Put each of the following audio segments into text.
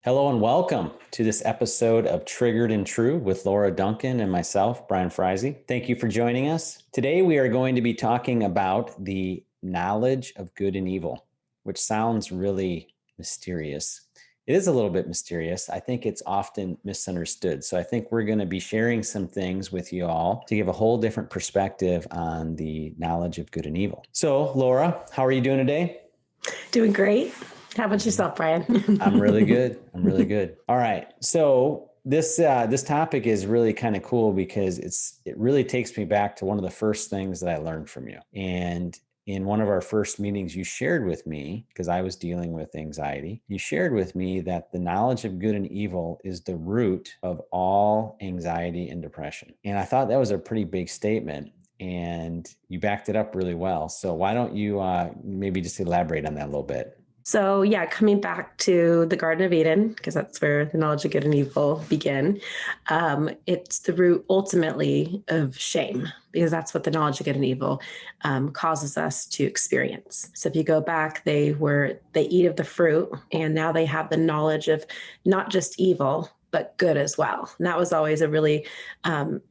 Hello and welcome to this episode of Triggered and True with Laura Duncan and myself, Brian Freise. Thank you for joining us. Today we are going to be talking about the knowledge of good and evil, which sounds really mysterious. It is a little bit mysterious. I think it's often misunderstood. So I think we're going to be sharing some things with you all to give a whole different perspective on the knowledge of good and evil. So Laura, how are you doing today? Doing great. How about yourself, Brian? I'm really good. All right. So this topic is really kind of cool because it really takes me back to one of the first things that I learned from you. And in one of our first meetings, you shared with me, because I was dealing with anxiety, you shared with me that the knowledge of good and evil is the root of all anxiety and depression. And I thought that was a pretty big statement. And you backed it up really well. So why don't you maybe just elaborate on that a little bit? So yeah, coming back to the Garden of Eden, because that's where the knowledge of good and evil begin. It's the root ultimately of shame, because that's what the knowledge of good and evil causes us to experience. So if you go back, they eat of the fruit, and now they have the knowledge of not just evil, but good as well. And that was always a really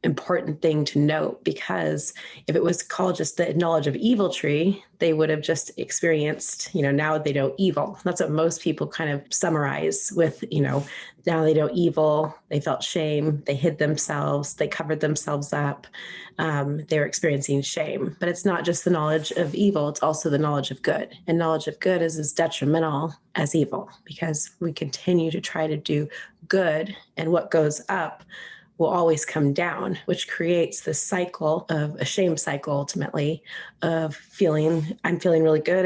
important thing to note, because if it was called just the knowledge of evil tree, they would have just experienced, now they know evil. That's what most people kind of summarize with, now they know evil, they felt shame, they hid themselves, they covered themselves up, they were experiencing shame. But it's not just the knowledge of evil, it's also the knowledge of good. And knowledge of good is as detrimental as evil, because we continue to try to do good, and what goes up will always come down, which creates this cycle of a shame cycle, ultimately, of I'm feeling really good,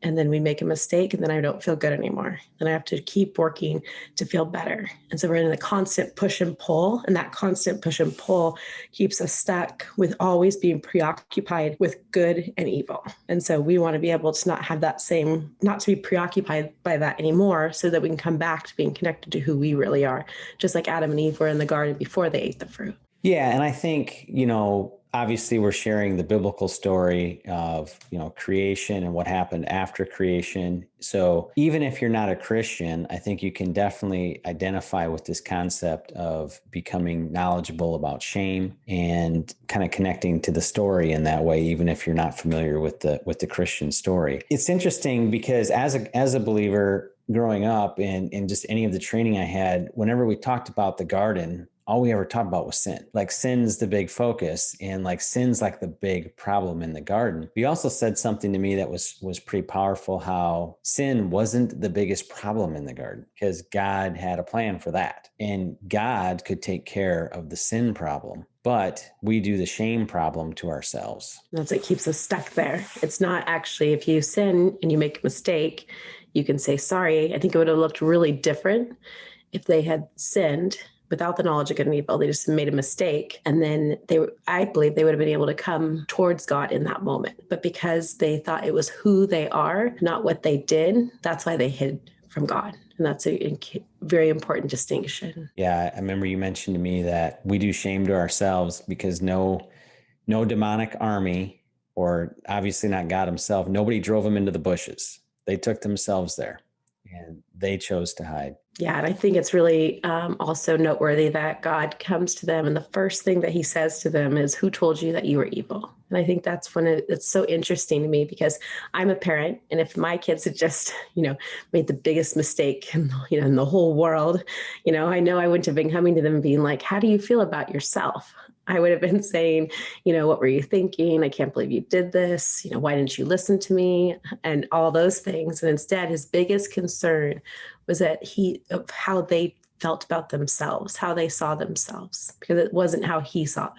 and then we make a mistake, and then I don't feel good anymore. Then I have to keep working to feel better. And so we're in a constant push and pull, and that constant push and pull keeps us stuck with always being preoccupied with good and evil. And so we want to be able to not to be preoccupied by that anymore, so that we can come back to being connected to who we really are, just like Adam and Eve were in the garden before they ate the fruit. Yeah. And I think, obviously we're sharing the biblical story of, creation and what happened after creation. So even if you're not a Christian, I think you can definitely identify with this concept of becoming knowledgeable about shame and kind of connecting to the story in that way, even if you're not familiar with the Christian story. It's interesting because as a believer, growing up and just any of the training I had, whenever we talked about the garden, all we ever talked about was sin. Like sin's the big focus, and like sin's like the big problem in the garden. You also said something to me that was pretty powerful, how sin wasn't the biggest problem in the garden because God had a plan for that. And God could take care of the sin problem, but we do the shame problem to ourselves. That's what keeps us stuck there. It's not actually, if you sin and you make a mistake, you can say sorry. I think it would have looked really different if they had sinned without the knowledge of good and evil. They just made a mistake. And then I believe they would have been able to come towards God in that moment. But because they thought it was who they are, not what they did, that's why they hid from God. And that's a very important distinction. Yeah, I remember you mentioned to me that we do shame to ourselves because no demonic army, or obviously not God himself, nobody drove them into the bushes. They took themselves there and they chose to hide. Yeah, and I think it's really also noteworthy that God comes to them, and the first thing that he says to them is, "Who told you that you were evil?" And I think that's when it's so interesting to me, because I'm a parent, and if my kids had just, made the biggest mistake in the whole world, I know I wouldn't have been coming to them and being like, "How do you feel about yourself?" I would have been saying, "What were you thinking? I can't believe you did this. Why didn't you listen to me?" And all those things. And instead, his biggest concern was of how they felt about themselves, how they saw themselves, because it wasn't how he saw them.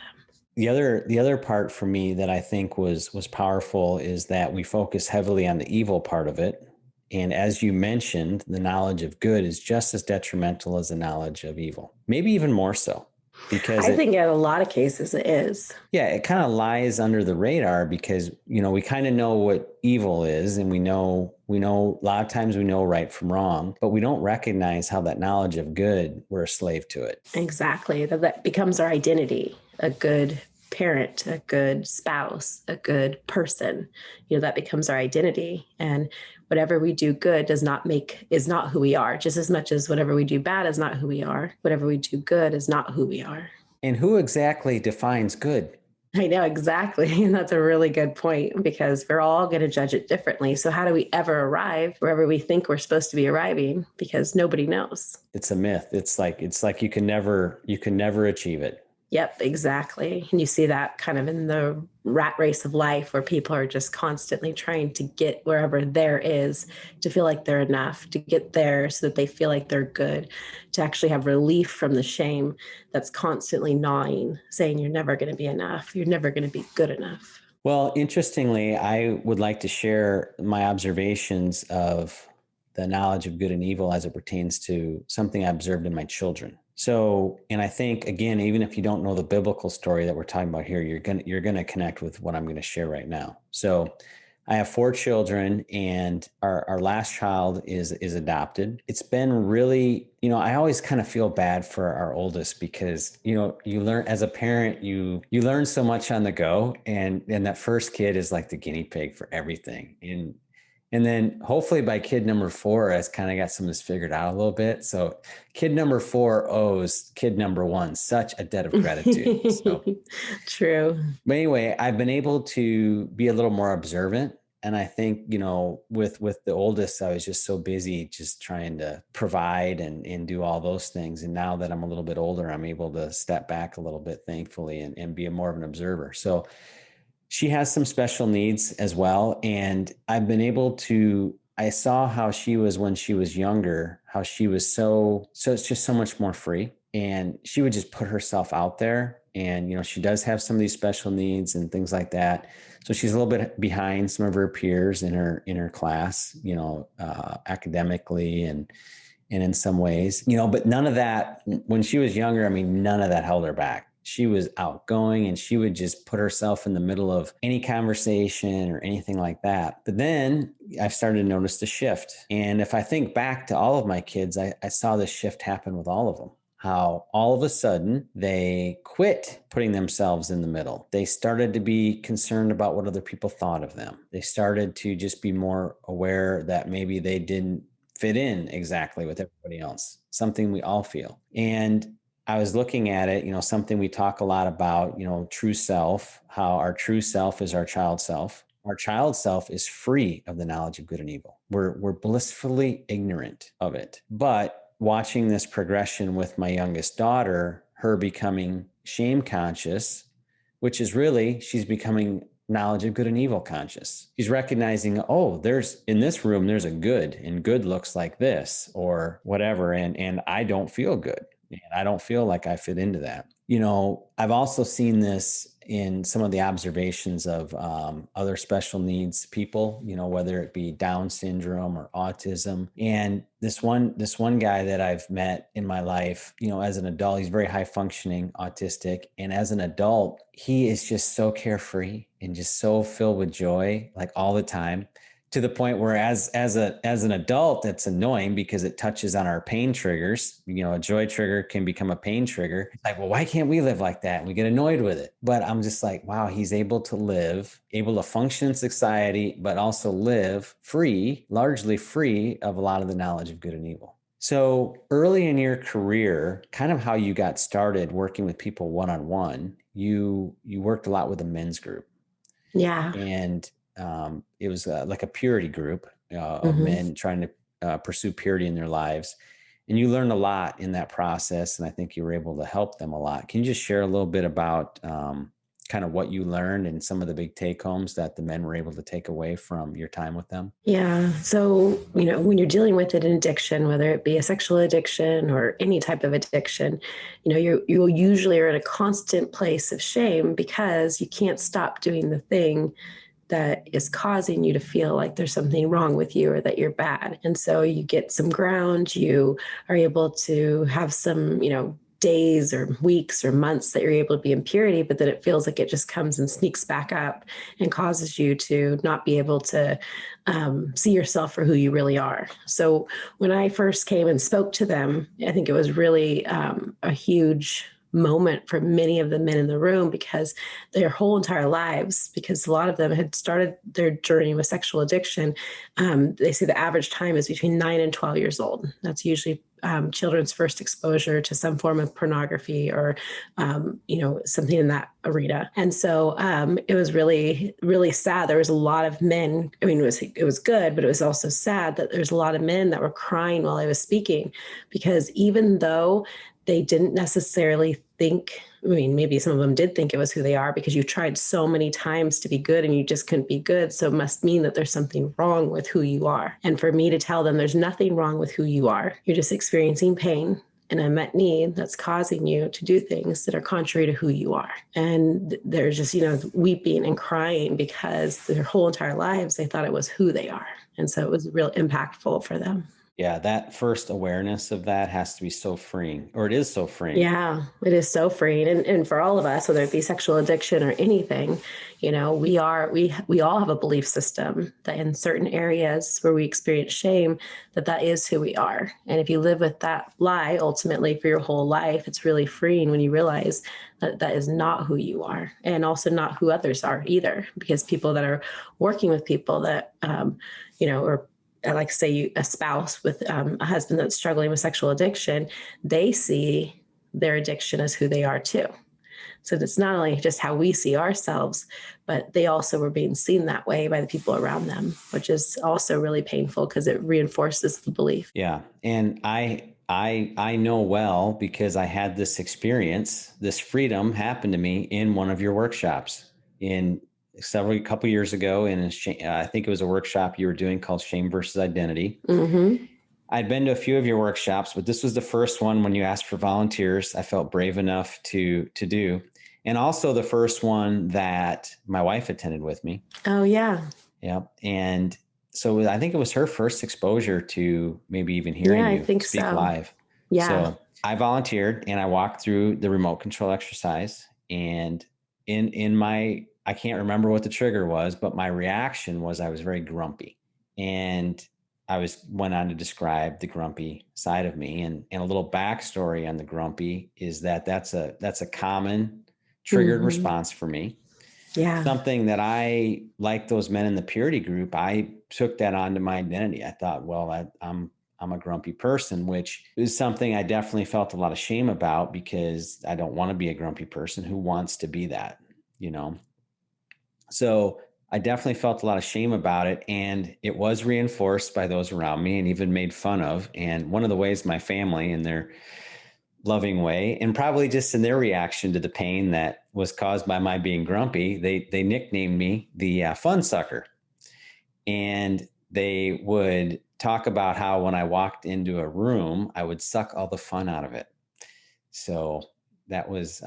The other part for me that I think was powerful is that we focus heavily on the evil part of it. And as you mentioned, the knowledge of good is just as detrimental as the knowledge of evil, maybe even more so. Because I think in a lot of cases it is. Yeah, it kind of lies under the radar because, we kind of know what evil is, and we know a lot of times we know right from wrong, but we don't recognize how that knowledge of good, we're a slave to it. Exactly. That becomes our identity. A good parent, a good spouse, a good person, that becomes our identity. And whatever we do good is not who we are, just as much as whatever we do bad is not who we are. Whatever we do good is not who we are. And who exactly defines good? I know, exactly. And that's a really good point, because we're all going to judge it differently. So how do we ever arrive wherever we think we're supposed to be arriving? Because nobody knows. It's a myth. It's like you can never achieve it. Yep, exactly. And you see that kind of in the rat race of life, where people are just constantly trying to get wherever there is, to feel like they're enough, to get there so that they feel like they're good, to actually have relief from the shame that's constantly gnawing, saying you're never going to be enough. You're never going to be good enough. Well, interestingly, I would like to share my observations of the knowledge of good and evil as it pertains to something I observed in my children. So, and I think, again, even if you don't know the biblical story that we're talking about here, you're going to connect with what I'm going to share right now. So I have 4 children, and our last child is adopted. It's been really, I always kind of feel bad for our oldest, because, you learn as a parent, you learn so much on the go, and that first kid is like the guinea pig for everything. And then hopefully by kid number 4, I've kind of got some of this figured out a little bit. So kid number 4 owes kid number 1 such a debt of gratitude. So, true. But anyway, I've been able to be a little more observant. And I think, with the oldest, I was just so busy just trying to provide and do all those things. And now that I'm a little bit older, I'm able to step back a little bit, thankfully, and be more of an observer. So she has some special needs as well. And I've been able to, I saw how she was when she was younger, how she was so it's just so much more free. And she would just put herself out there. And, she does have some of these special needs and things like that. So she's a little bit behind some of her peers in her class, academically and in some ways, but none of that, when she was younger, none of that held her back. She was outgoing, and she would just put herself in the middle of any conversation or anything like that. But then I've started to notice the shift. And if I think back to all of my kids, I saw this shift happen with all of them. How all of a sudden they quit putting themselves in the middle. They started to be concerned about what other people thought of them. They started to just be more aware that maybe they didn't fit in exactly with everybody else, something we all feel. And I was looking at it, something we talk a lot about, true self, how our true self is our child self. Our child self is free of the knowledge of good and evil. We're blissfully ignorant of it. But watching this progression with my youngest daughter, her becoming shame conscious, which is really, she's becoming knowledge of good and evil conscious. She's recognizing, in this room, there's a good, and good looks like this or whatever. And I don't feel good. And I don't feel like I fit into that. I've also seen this in some of the observations of other special needs people, whether it be Down syndrome or autism. And this one guy that I've met in my life, as an adult, he's very high functioning autistic. And as an adult, he is just so carefree and just so filled with joy, like all the time. To the point where as an adult, it's annoying because it touches on our pain triggers. A joy trigger can become a pain trigger. It's like, well, why can't we live like that? And we get annoyed with it. But I'm just like, wow, he's able to function in society, but also live free, largely free of a lot of the knowledge of good and evil. So early in your career, kind of how you got started working with people one-on-one, you worked a lot with a men's group. Yeah. And it was like a purity group of men trying to pursue purity in their lives. And you learned a lot in that process. And I think you were able to help them a lot. Can you just share a little bit about kind of what you learned and some of the big take homes that the men were able to take away from your time with them? Yeah. So, when you're dealing with an addiction, whether it be a sexual addiction or any type of addiction, you usually are in a constant place of shame because you can't stop doing the thing that is causing you to feel like there's something wrong with you or that you're bad. And so you get some ground, you are able to have some, days or weeks or months that you're able to be in purity, but then it feels like it just comes and sneaks back up and causes you to not be able to see yourself for who you really are. So when I first came and spoke to them, I think it was really a huge moment for many of the men in the room, because their whole entire lives, because a lot of them had started their journey with sexual addiction. They say the average time is between 9 and 12 years old. That's usually children's first exposure to some form of pornography or, something in that arena. And so it was really, really sad. There was a lot of men. I mean, it was good, but it was also sad that there's a lot of men that were crying while I was speaking, because even though they didn't necessarily think, I mean, maybe some of them did think it was who they are, because you tried so many times to be good and you just couldn't be good. So it must mean that there's something wrong with who you are. And for me to tell them there's nothing wrong with who you are, you're just experiencing pain and unmet need that's causing you to do things that are contrary to who you are. And they're just, weeping and crying because their whole entire lives, they thought it was who they are. And so it was real impactful for them. Yeah, that first awareness of that has to be so freeing, or it is so freeing. Yeah, it is so freeing. And for all of us, whether it be sexual addiction or anything, we all have a belief system that in certain areas where we experience shame, that is who we are. And if you live with that lie, ultimately for your whole life, it's really freeing when you realize that is not who you are, and also not who others are either, because people that are working with people that, or like say a spouse with a husband that's struggling with sexual addiction, they see their addiction as who they are too. So it's not only just how we see ourselves, but they also were being seen that way by the people around them, which is also really painful because it reinforces the belief. Yeah. And I know well, because I had this experience, this freedom happened to me in one of your workshops a couple years ago. And I think it was a workshop you were doing called Shame versus Identity. Mm-hmm. I'd been to a few of your workshops, but this was the first one when you asked for volunteers. I felt brave enough to do. And also the first one that my wife attended with me. Oh, yeah. Yeah. And so I think it was her first exposure to maybe even hearing you speak live. Yeah. So I volunteered and I walked through the remote control exercise, and I can't remember what the trigger was, but my reaction was I was very grumpy, and went on to describe the grumpy side of me, and a little backstory on the grumpy is that's a common triggered Mm-hmm. response for me. Yeah. Something that I, like those men in the purity group, I took that onto my identity. I thought, well, I'm a grumpy person, which is something I definitely felt a lot of shame about, because I don't want to be a grumpy person. Who wants to be that, So I definitely felt a lot of shame about it, and it was reinforced by those around me and even made fun of. And one of the ways my family, in their loving way, and probably just in their reaction to the pain that was caused by my being grumpy, they nicknamed me the fun sucker. And they would talk about how when I walked into a room, I would suck all the fun out of it. So that was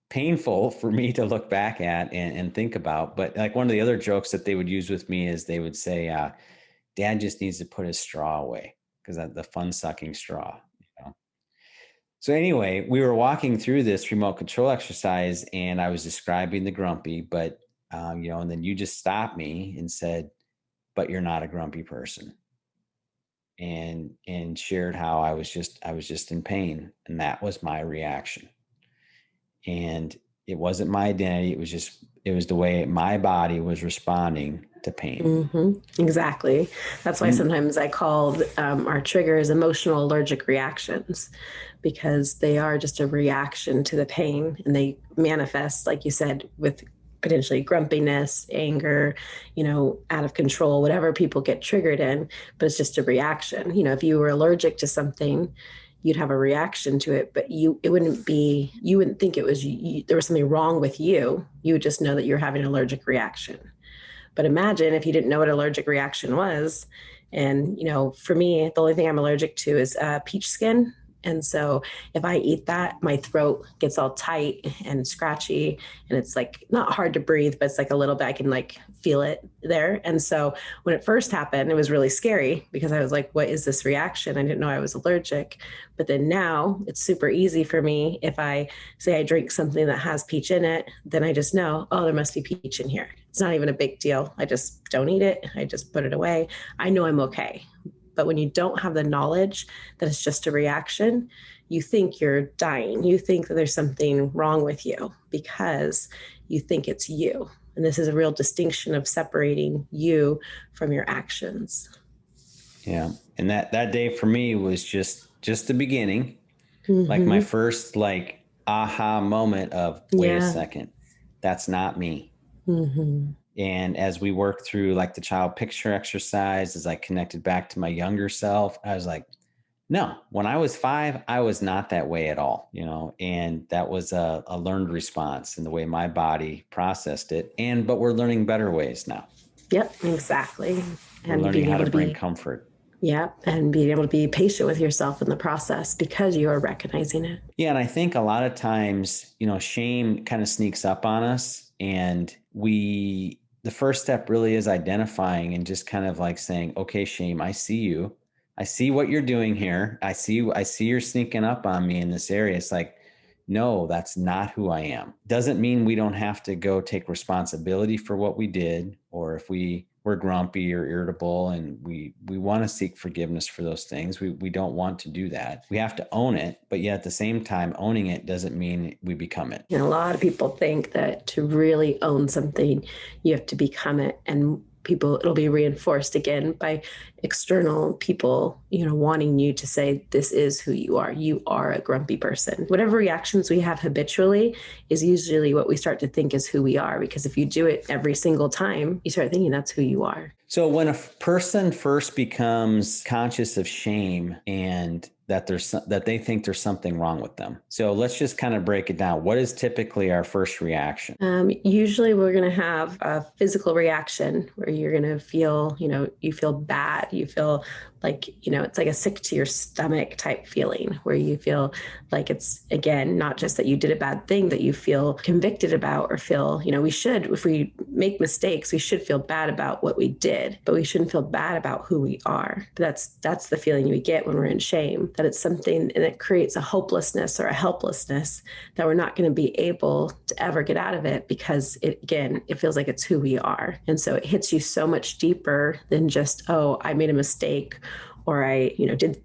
painful for me to look back at and think about. But like, one of the other jokes that they would use with me is they would say, Dad just needs to put his straw away, because the fun sucking straw. So anyway, we were walking through this remote control exercise, and I was describing the grumpy, but and then you just stopped me and said, "But you're not a grumpy person," and shared how I was just in pain, and that was my reaction. And it wasn't my identity; it was the way my body was responding to pain. Mm-hmm. Exactly. That's why sometimes I call our triggers emotional allergic reactions, because they are just a reaction to the pain, and they manifest, like you said, with potentially grumpiness, anger, out of control, whatever people get triggered in, but it's just a reaction. If you were allergic to something, you'd have a reaction to it, but you wouldn't think it was there was something wrong with you. You would just know that you're having an allergic reaction. But imagine if you didn't know what allergic reaction was. And, for me, the only thing I'm allergic to is peach skin. And so if I eat that, my throat gets all tight and scratchy, and it's like not hard to breathe, but it's like a little bit, I can like feel it there. And so when it first happened, it was really scary, because I was like, what is this reaction? I didn't know I was allergic. But then now it's super easy for me. If I say I drink something that has peach in it, then I just know, oh, there must be peach in here. It's not even a big deal. I just don't eat it. I just put it away. I know I'm okay. But when you don't have the knowledge that it's just a reaction, you think you're dying. You think that there's something wrong with you because you think it's you. And this is a real distinction of separating you from your actions. Yeah. And that day for me was just the beginning, like my Mm-hmm. first like aha moment of, wait a Yeah. second, that's not me. Mm-hmm. And as we worked through like the child picture exercise, as I connected back to my younger self, I was like, no, when I was 5, I was not that way at all, and that was a learned response in the way my body processed it. But we're learning better ways now. Yep, exactly. We're And learning being how able to to bring be, comfort. yeah, and being able to be patient with yourself in the process because you are recognizing it. Yeah. And I think a lot of times, shame kind of sneaks up on us, and the first step really is identifying and just kind of like saying, okay, shame, I see you. I see what you're doing here. I see you're sneaking up on me in this area. It's like, no, that's not who I am. Doesn't mean we don't have to go take responsibility for what we did, or if we're grumpy or irritable and we want to seek forgiveness for those things. We don't want to do that. We have to own it, but yet at the same time, owning it doesn't mean we become it. And a lot of people think that to really own something, you have to become it. And it'll be reinforced again by external people, wanting you to say, this is who you are. You are a grumpy person. Whatever reactions we have habitually is usually what we start to think is who we are. Because if you do it every single time, you start thinking that's who you are. So when a person first becomes conscious of shame and that they think there's something wrong with them. So let's just kind of break it down. What is typically our first reaction? Usually we're going to have a physical reaction where you're going to feel, you feel bad. You feel like, it's like a sick to your stomach type feeling where you feel like it's, again, not just that you did a bad thing that you feel convicted about or feel, if we make mistakes, we should feel bad about what we did, but we shouldn't feel bad about who we are. That's the feeling we get when we're in shame, that it's something and it creates a hopelessness or a helplessness that we're not going to be able to ever get out of it because it feels like it's who we are. And so it hits you so much deeper than just, oh, I made a mistake or I,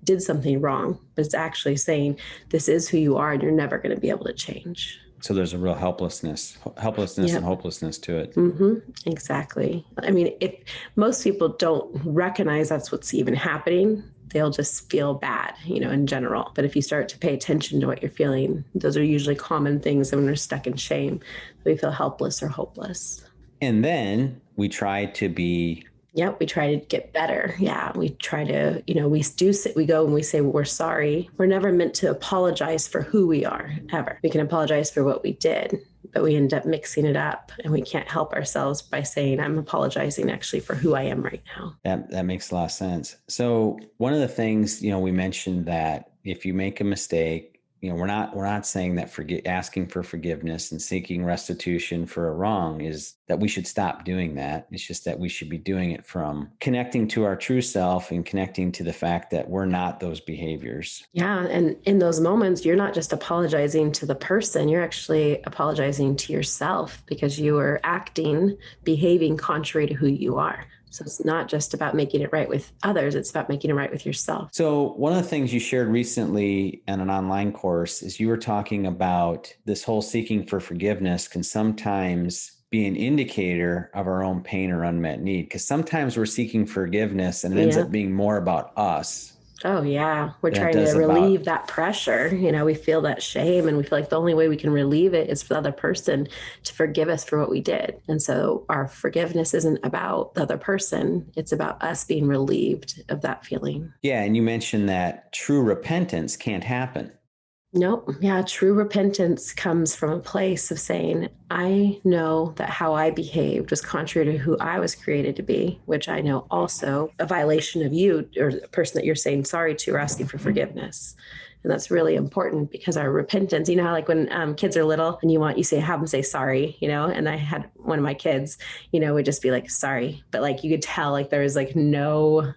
did something wrong, but it's actually saying this is who you are and you're never going to be able to change. So there's a real helplessness Yep. and hopelessness to it. Mm-hmm. Exactly. I mean, if most people don't recognize that's what's even happening, they'll just feel bad, in general. But if you start to pay attention to what you're feeling, those are usually common things that when we're stuck in shame, we feel helpless or hopeless. And then we try to be. Yep, we try to get better. Yeah, we try to, we go and we say, well, we're sorry. We're never meant to apologize for who we are, ever. We can apologize for what we did, but we end up mixing it up and we can't help ourselves by saying, I'm apologizing actually for who I am right now. That makes a lot of sense. So one of the things, we mentioned that if you make a mistake, we're not saying that asking for forgiveness and seeking restitution for a wrong is that we should stop doing that. It's just that we should be doing it from connecting to our true self and connecting to the fact that we're not those behaviors. Yeah. And in those moments, you're not just apologizing to the person, you're actually apologizing to yourself because you are behaving contrary to who you are. So it's not just about making it right with others, it's about making it right with yourself. So one of the things you shared recently in an online course is you were talking about this whole seeking for forgiveness can sometimes be an indicator of our own pain or unmet need. Because sometimes we're seeking forgiveness and it ends up being more about us. Oh, yeah. We're trying to relieve that pressure. We feel that shame and we feel like the only way we can relieve it is for the other person to forgive us for what we did. And so our forgiveness isn't about the other person. It's about us being relieved of that feeling. Yeah. And you mentioned that true repentance can't happen. Nope. Yeah. True repentance comes from a place of saying, I know that how I behaved was contrary to who I was created to be, which I know also a violation of you or the person that you're saying sorry to or asking for forgiveness. And that's really important because our repentance, how like when kids are little and have them say sorry, and I had one of my kids, would just be like, sorry. But like, you could tell like there was like no,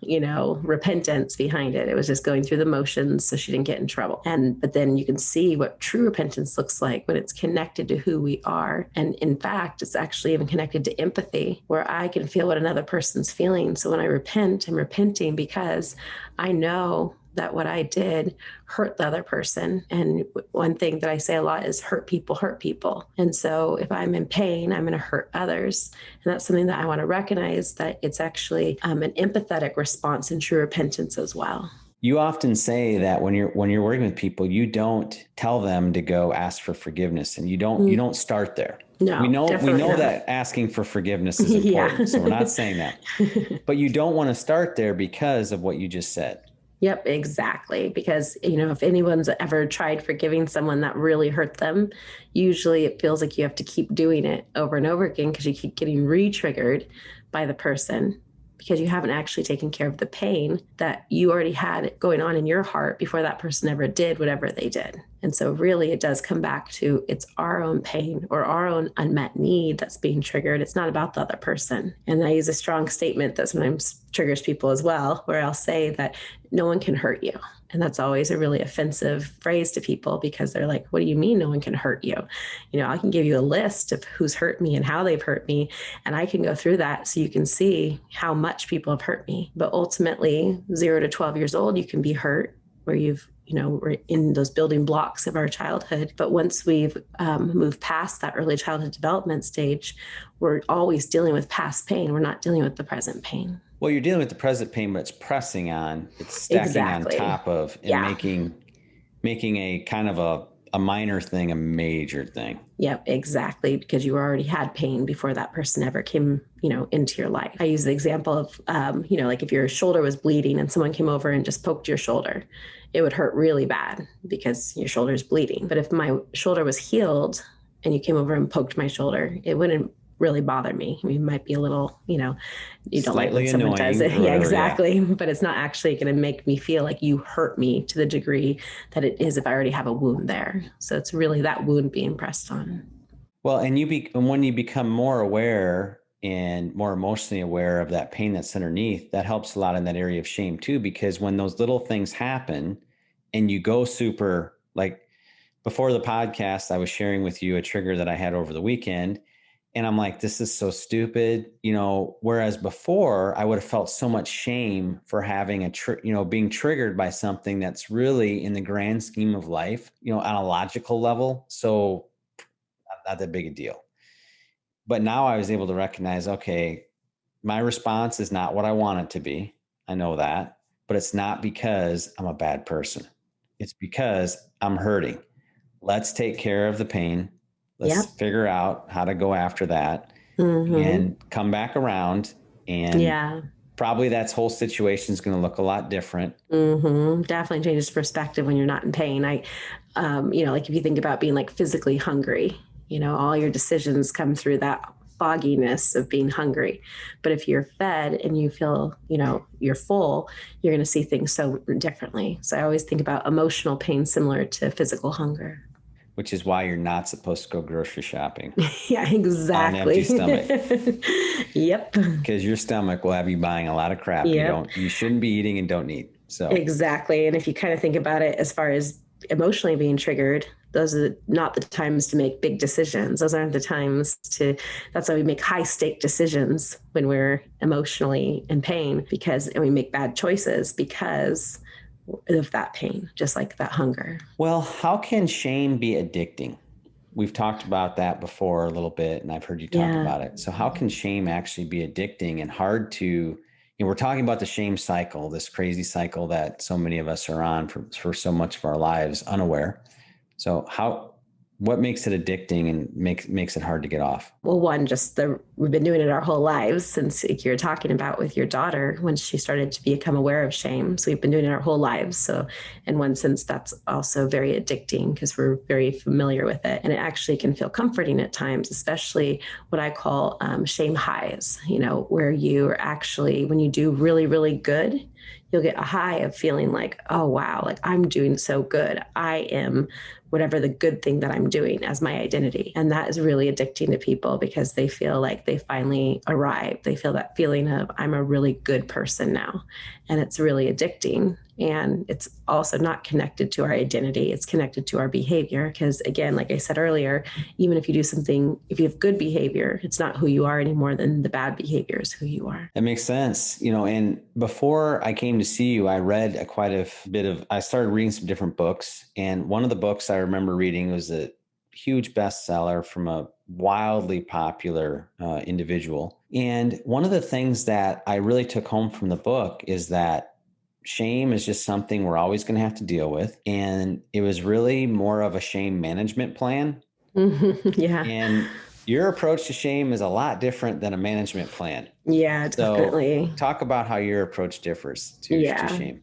repentance behind it. It was just going through the motions so she didn't get in trouble. But then you can see what true repentance looks like when it's connected to who we are are. And in fact, it's actually even connected to empathy, where I can feel what another person's feeling. So when I repent, I'm repenting because I know that what I did hurt the other person. And one thing that I say a lot is hurt people hurt people. And so if I'm in pain, I'm going to hurt others. And that's something that I want to recognize, that it's actually an empathetic response and true repentance as well. You often say that when you're working with people, you don't tell them to go ask for forgiveness, and you don't start there. No, we know not. that asking for forgiveness is important. So we're not saying that. But you don't want to start there because of what you just said. Yep, exactly. Because, if anyone's ever tried forgiving someone that really hurt them, usually it feels like you have to keep doing it over and over again because you keep getting re-triggered by the person, because you haven't actually taken care of the pain that you already had going on in your heart before that person ever did whatever they did. And so really it does come back to, it's our own pain or our own unmet need that's being triggered. It's not about the other person. And I use a strong statement that sometimes triggers people as well, where I'll say that no one can hurt you. And that's always a really offensive phrase to people, because they're like, what do you mean no one can hurt you? I can give you a list of who's hurt me and how they've hurt me. And I can go through that so you can see how much people have hurt me. But ultimately, 0 to 12 years old, you can be hurt, where we're in those building blocks of our childhood. But once we've moved past that early childhood development stage, we're always dealing with past pain. We're not dealing with the present pain. Well, you're dealing with the present pain, but it's pressing on, it's stacking on top of, and making a kind of a minor thing a major thing. Yep, exactly. Because you already had pain before that person ever came, into your life. I use the example of, like if your shoulder was bleeding and someone came over and just poked your shoulder, it would hurt really bad because your shoulder is bleeding. But if my shoulder was healed and you came over and poked my shoulder, it wouldn't really bother me. I mean, it might be a little, you don't like when someone does it. Yeah, exactly. Yeah. But it's not actually going to make me feel like you hurt me to the degree that it is if I already have a wound there. So it's really that wound being pressed on. Well, and when you become more aware and more emotionally aware of that pain that's underneath, that helps a lot in that area of shame too, because when those little things happen and you go super, like before the podcast, I was sharing with you a trigger that I had over the weekend. And I'm like, this is so stupid, whereas before I would have felt so much shame for having being triggered by something that's really in the grand scheme of life, on a logical level. So not that big a deal. But now I was able to recognize, okay, my response is not what I want it to be. I know that, but it's not because I'm a bad person. It's because I'm hurting. Let's take care of the pain. Let's figure out how to go after that and come back around. And probably that whole situation is going to look a lot different. Definitely changes perspective when you're not in pain. Like if you think about being like physically hungry, all your decisions come through that fogginess of being hungry. But if you're fed and you feel, you're full, you're going to see things so differently. So I always think about emotional pain similar to physical hunger. Which is why you're not supposed to go grocery shopping. Yeah, exactly. On an empty stomach. Yep. Because your stomach will have you buying a lot of crap you shouldn't be eating and don't need. So exactly. And if you kind of think about it as far as emotionally being triggered, those are not the times to make big decisions. Those aren't the times that's why we make high stake decisions when we're emotionally in pain, and we make bad choices because of that pain, just like that hunger. Well, how can shame be addicting? We've talked about that before a little bit, and I've heard you talk about it. So how can shame actually be addicting and hard to, we're talking about the shame cycle, this crazy cycle that so many of us are on for so much of our lives unaware. So what makes it addicting and makes it hard to get off? Well, one, we've been doing it our whole lives since you're talking about with your daughter when she started to become aware of shame. So we've been doing it our whole lives. So in one sense, that's also very addicting because we're very familiar with it. And it actually can feel comforting at times, especially what I call shame highs, where you are actually, when you do really, really good, you'll get a high of feeling like, oh, wow, like I'm doing so good. I am whatever the good thing that I'm doing as my identity. And that is really addicting to people because they feel like they finally arrived. They feel that feeling of I'm a really good person now. and it's really addicting. And it's also not connected to our identity. It's connected to our behavior. Because again, like I said earlier, even if you do something, if you have good behavior, it's not who you are any more than the bad behavior is who you are. That makes sense. And before I came to see you, I read I started reading some different books. And one of the books I remember reading was a huge bestseller from a wildly popular individual. And one of the things that I really took home from the book is that shame is just something we're always going to have to deal with. And it was really more of a shame management plan. Yeah. And your approach to shame is a lot different than a management plan. Yeah, So definitely. talk about how your approach differs to Yeah. shame.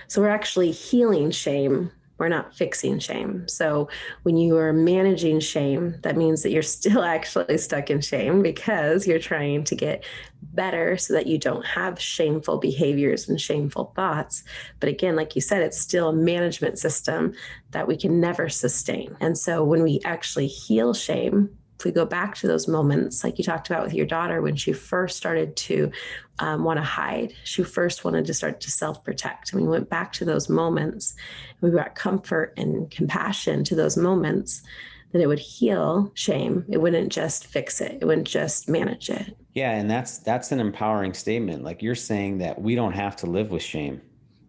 So we're actually healing shame. We're not fixing shame. So when you are managing shame, that means that you're still actually stuck in shame because you're trying to get better so that you don't have shameful behaviors and shameful thoughts. But again, like you said, it's still a management system that we can never sustain. And so when we actually heal shame, if we go back to those moments, like you talked about with your daughter, when she first started to want to hide, she first wanted to start to self-protect. And we went back to those moments, and we brought comfort and compassion to those moments, that it would heal shame. It wouldn't just fix it. It wouldn't just manage it. Yeah. And that's an empowering statement. Like you're saying that we don't have to live with shame.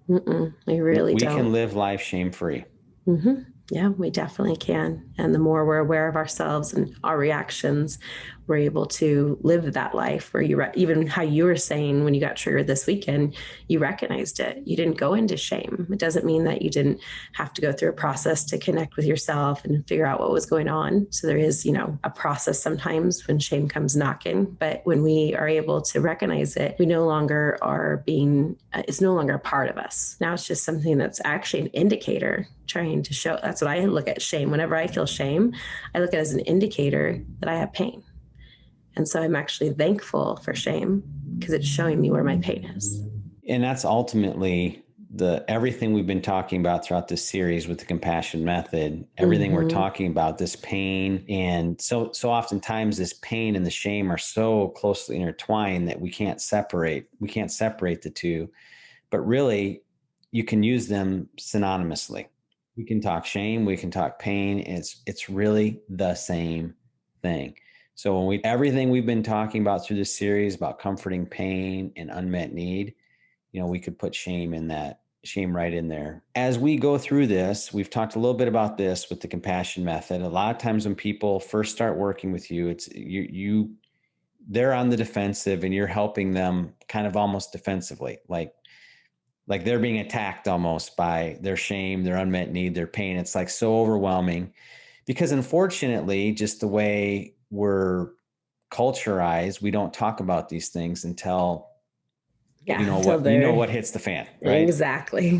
We really We don't. can live life shame-free. Mm-hmm. Yeah, we definitely can. And the more we're aware of ourselves and our reactions, we're able to live that life where even how you were saying when you got triggered this weekend, you recognized it. You didn't go into shame. It doesn't mean that you didn't have to go through a process to connect with yourself and figure out what was going on. So there is, a process sometimes when shame comes knocking. But when we are able to recognize it, we no longer are it's no longer a part of us. Now it's just something that's actually an indicator trying to show. That's what I look at shame. Whenever I feel shame, I look at it as an indicator that I have pain. And so I'm actually thankful for shame because it's showing me where my pain is. And that's ultimately everything we've been talking about throughout this series with the compassion method, everything we're talking about, this pain. And so oftentimes this pain and the shame are so closely intertwined that we can't separate the two, but really you can use them synonymously. We can talk shame, we can talk pain. It's really the same thing. So everything we've been talking about through this series about comforting pain and unmet need, we could put shame right in there. As we go through this, we've talked a little bit about this with the compassion method. A lot of times when people first start working with you, it's they're on the defensive and you're helping them kind of almost defensively, like they're being attacked almost by their shame, their unmet need, their pain. It's like so overwhelming because unfortunately, just the way we're culturized, we don't talk about these things until what hits the fan, right? Exactly.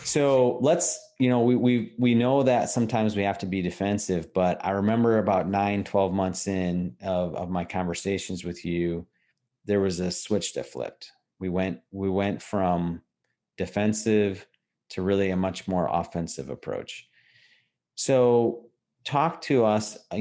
So let's, we know that sometimes we have to be defensive, but I remember about 9-12 months in of my conversations with you, there was a switch that flipped. We went from defensive to really a much more offensive approach. So talk to us, a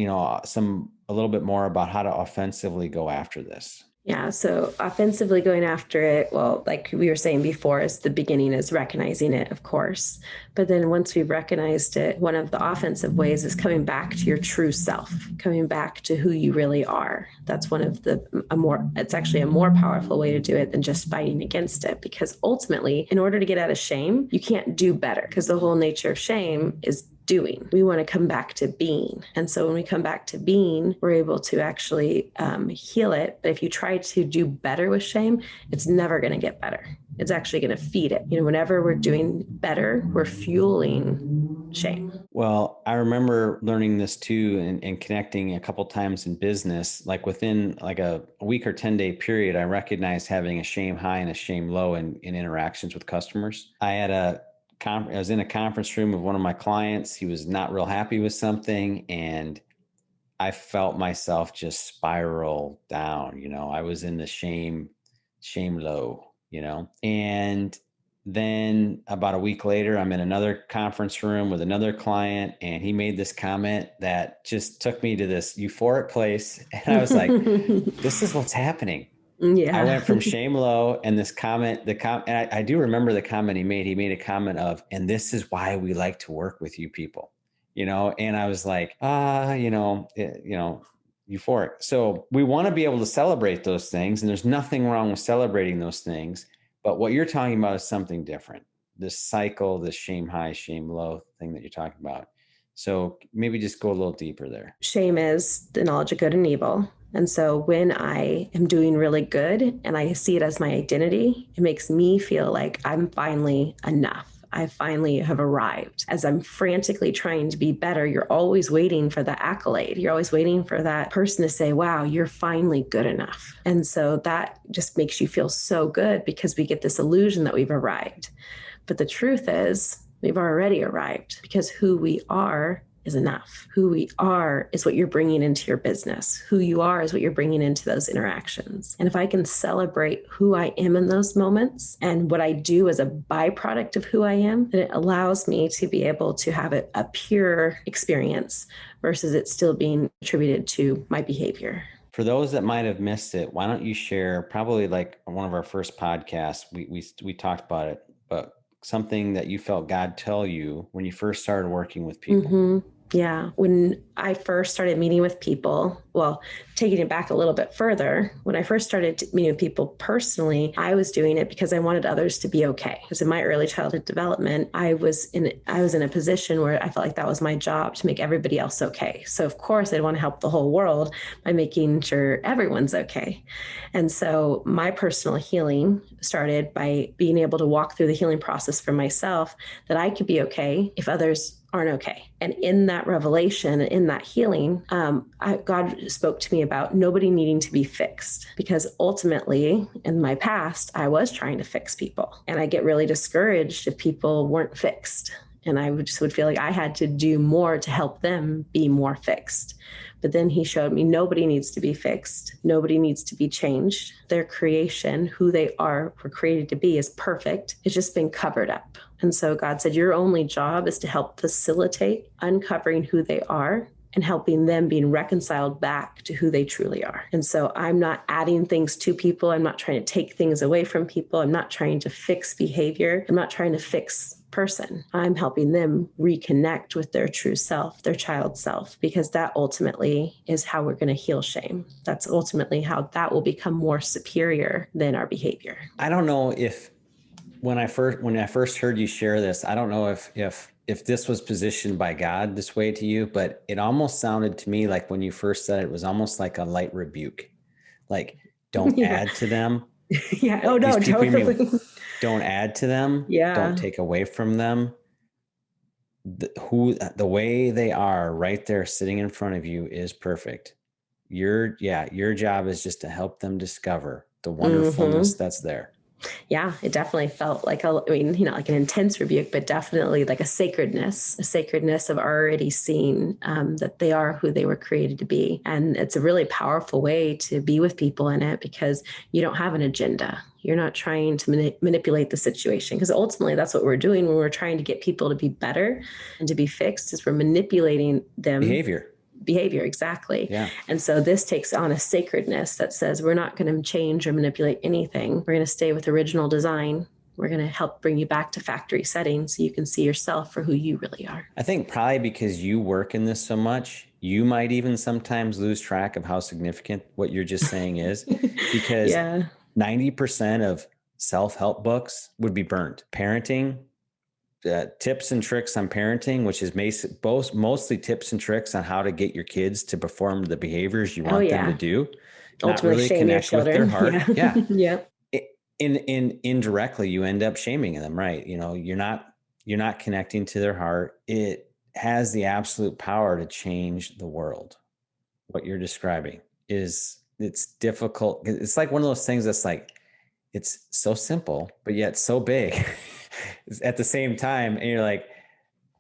little bit more about how to offensively go after this. Yeah. So offensively going after it, well, like we were saying before, is the beginning is recognizing it, of course. But then once we've recognized it, one of the offensive ways is coming back to your true self, coming back to who you really are. That's it's actually a more powerful way to do it than just fighting against it. Because ultimately, in order to get out of shame, you can't do better because the whole nature of shame is doing. We want to come back to being. And so when we come back to being, we're able to actually heal it. But if you try to do better with shame, it's never going to get better. It's actually going to feed it. Whenever we're doing better, we're fueling shame. Well, I remember learning this too and connecting a couple times in business, like within like a week or 10-day period, I recognized having a shame high and a shame low in interactions with customers. I was in a conference room with one of my clients. He was not real happy with something. And I felt myself just spiral down. I was in the shame low, and then about a week later, I'm in another conference room with another client. And he made this comment that just took me to this euphoric place. And I was like, this is what's happening. I Yeah. went from shame low, and this comment, and I do remember the comment he made. He made a comment of, and this is why we like to work with you people, and I was like, euphoric. So we want to be able to celebrate those things, and there's nothing wrong with celebrating those things. But what you're talking about is something different. This cycle, this shame high, shame low thing that you're talking about. So maybe just go a little deeper there. Shame is the knowledge of good and evil. And so when I am doing really good and I see it as my identity, it makes me feel like I'm finally enough. I finally have arrived. As I'm frantically trying to be better, you're always waiting for the accolade. You're always waiting for that person to say, wow, you're finally good enough. And so that just makes you feel so good because we get this illusion that we've arrived. But the truth is, we've already arrived because who we are is enough. Who we are is what you're bringing into your business. Who you are is what you're bringing into those interactions. And if I can celebrate who I am in those moments and what I do as a byproduct of who I am, then it allows me to be able to have a pure experience versus it still being attributed to my behavior. For those that might have missed it, why don't you share, probably like one of our first podcasts, we talked about it, but something that you felt God tell you when you first started working with people. Mm-hmm. Yeah. When I first started meeting with people, well, taking it back a little bit further, when I first started meeting with people personally, I was doing it because I wanted others to be okay. Because in my early childhood development, I was in a position where I felt like that was my job to make everybody else okay. So of course I'd want to help the whole world by making sure everyone's okay. And so my personal healing started by being able to walk through the healing process for myself, that I could be okay if others aren't okay. And in that revelation, in that healing, God spoke to me about nobody needing to be fixed, because ultimately in my past, I was trying to fix people, and I get really discouraged if people weren't fixed. And I would feel like I had to do more to help them be more fixed. But then he showed me nobody needs to be fixed. Nobody needs to be changed. Their creation, who they were created to be, is perfect. It's just been covered up. And so God said, your only job is to help facilitate uncovering who they are and helping them being reconciled back to who they truly are. And so I'm not adding things to people. I'm not trying to take things away from people. I'm not trying to fix behavior. I'm not trying to fix person. I'm helping them reconnect with their true self, their child self, because that ultimately is how we're going to heal shame. That's ultimately how that will become more superior than our behavior. I don't know if when I first heard you share this, I don't know if this was positioned by God this way to you, but it almost sounded to me like when you first said it, was almost like a light rebuke. Like, don't add to them. Yeah. Oh no, totally. Don't add to them. Yeah. Don't take away from them. The way they are right there sitting in front of you is perfect. Your job is just to help them discover the wonderfulness that's there. Yeah, it definitely felt like like an intense rebuke, but definitely like a sacredness of already seeing that they are who they were created to be. And it's a really powerful way to be with people in it, because you don't have an agenda. You're not trying to manipulate the situation, because ultimately that's what we're doing when we're trying to get people to be better and to be fixed, is we're manipulating them. Behavior, exactly. Yeah. And so this takes on a sacredness that says we're not going to change or manipulate anything. We're going to stay with original design. We're going to help bring you back to factory settings so you can see yourself for who you really are. I think probably because you work in this so much, you might even sometimes lose track of how significant what you're just saying is, because 90% of self-help books would be burned. Parenting, tips and tricks on parenting, which is mostly tips and tricks on how to get your kids to perform the behaviors you want them to do. Ultimately, really connect with their heart. Yeah. Indirectly, you end up shaming them, right? You're not connecting to their heart. It has the absolute power to change the world. What you're describing it's difficult. It's like one of those things that's like, it's so simple, but yet so big at the same time. And you're like,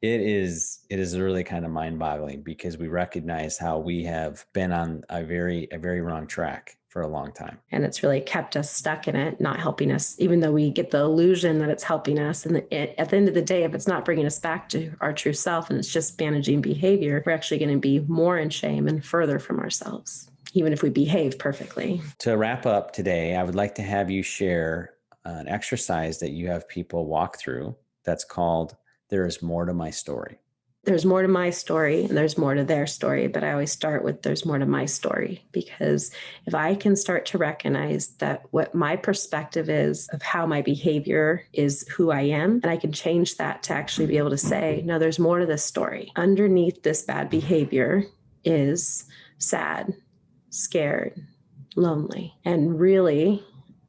it is really kind of mind boggling, because we recognize how we have been on a very wrong track for a long time. And it's really kept us stuck in it, not helping us, even though we get the illusion that it's helping us. And at the end of the day, if it's not bringing us back to our true self and it's just managing behavior, we're actually going to be more in shame and further from ourselves. even if we behave perfectly. To wrap up today, I would like to have you share an exercise that you have people walk through that's called There is More to My Story. There's more to my story and there's more to their story, but I always start with there's more to my story, because if I can start to recognize that what my perspective is of how my behavior is who I am, and I can change that to actually be able to say, no, there's more to this story. Underneath this bad behavior is sad, scared, lonely, and really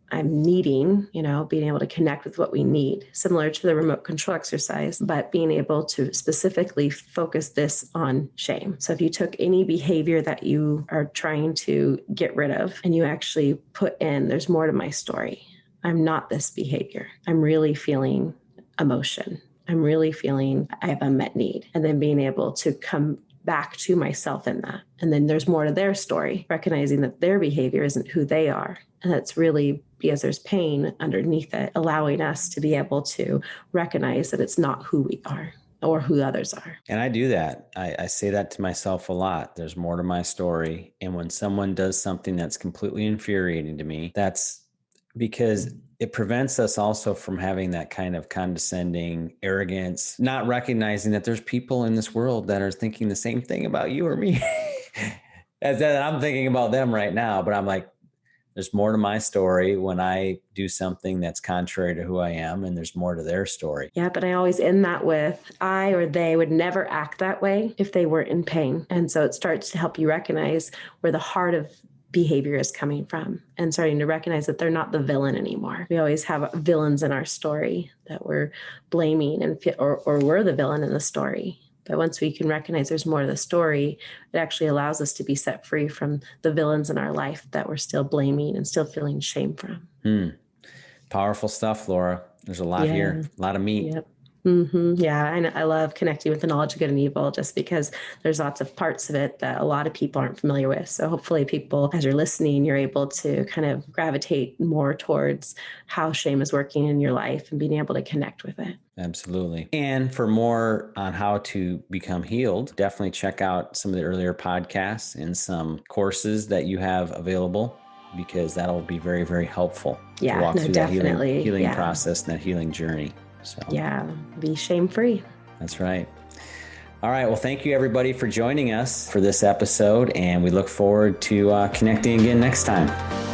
I'm needing, being able to connect with what we need, similar to the remote control exercise, but being able to specifically focus this on shame. So if you took any behavior that you are trying to get rid of and you actually put in, there's more to my story. I'm not this behavior. I'm really feeling emotion. I'm really feeling I have unmet need. And then being able to come back to myself in that. And then there's more to their story, recognizing that their behavior isn't who they are. And that's really because there's pain underneath it, allowing us to be able to recognize that it's not who we are or who others are. And I do that. I say that to myself a lot. There's more to my story. And when someone does something that's completely infuriating to me, that's because it prevents us also from having that kind of condescending arrogance, not recognizing that there's people in this world that are thinking the same thing about you or me as that I'm thinking about them right now. But I'm like, there's more to my story when I do something that's contrary to who I am, and there's more to their story. Yeah, but I always end that with I or they would never act that way if they weren't in pain. And so it starts to help you recognize where the heart of behavior is coming from and starting to recognize that they're not the villain anymore. We always have villains in our story that we're blaming or we're the villain in the story. But once we can recognize there's more to the story, it actually allows us to be set free from the villains in our life that we're still blaming and still feeling shame from. Powerful stuff, Laura. There's a lot here, a lot of meat. Yep. Yeah, and I love connecting with the knowledge of good and evil just because there's lots of parts of it that a lot of people aren't familiar with. So hopefully people, as you're listening, you're able to kind of gravitate more towards how shame is working in your life and being able to connect with it. Absolutely. And for more on how to become healed, definitely check out some of the earlier podcasts and some courses that you have available, because that'll be very, very helpful to walk through that healing process and that healing journey. So be shame-free. That's right. All right. Well, thank you everybody for joining us for this episode, and we look forward to connecting again next time.